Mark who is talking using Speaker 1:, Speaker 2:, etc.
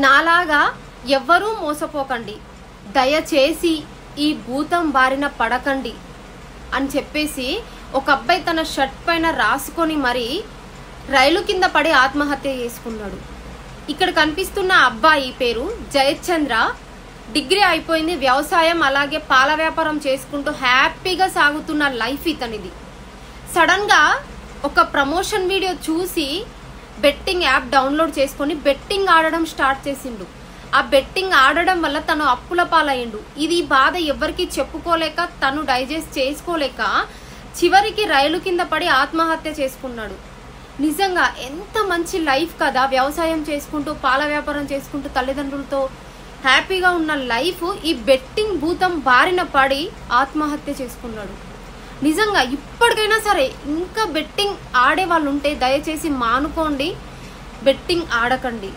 Speaker 1: నాలాగా ఎవ్వరూ మోసపోకండి, దయచేసి ఈ భూతం బారిన పడకండి అని చెప్పేసి ఒక అబ్బాయి తన షర్ట్ పైన రాసుకొని మరి రైలు కింద పడి ఆత్మహత్య చేసుకున్నాడు. ఇక్కడ కనిపిస్తున్న అబ్బాయి పేరు జయచంద్ర. డిగ్రీ అయిపోయింది, వ్యవసాయం అలాగే పాల వ్యాపారం చేసుకుంటూ హ్యాపీగా సాగుతున్న లైఫ్ ఇతనిది. సడన్ గా ఒక ప్రమోషన్ వీడియో చూసి బెట్టింగ్ యాప్ డౌన్లోడ్ చేసుకొని బెట్టింగ్ ఆడడం స్టార్ట్ చేసిండు. ఆ బెట్టింగ్ ఆడడం వల్ల తను అప్పుల పాలయ్యిండు. ఇది బాధ ఎవరికి చెప్పుకోలేక తను డైజెస్ట్ చేసుకోలేక చివరికి రైలు కింద పడి ఆత్మహత్య చేసుకున్నాడు. నిజంగా ఎంత మంచి లైఫ్ కదా, వ్యవసాయం చేసుకుంటూ పాల వ్యాపారం చేసుకుంటూ తల్లిదండ్రులతో హ్యాపీగా ఉన్న లైఫ్ ఈ బెట్టింగ్ భూతం బారిన పడి ఆత్మహత్య చేసుకున్నాడు. నిజంగా ఇప్పటికైనా సరే ఇంకా బెట్టింగ్ ఆడే వాళ్ళు ఉంటే దయచేసి మానుకోండి, బెట్టింగ్ ఆడకండి.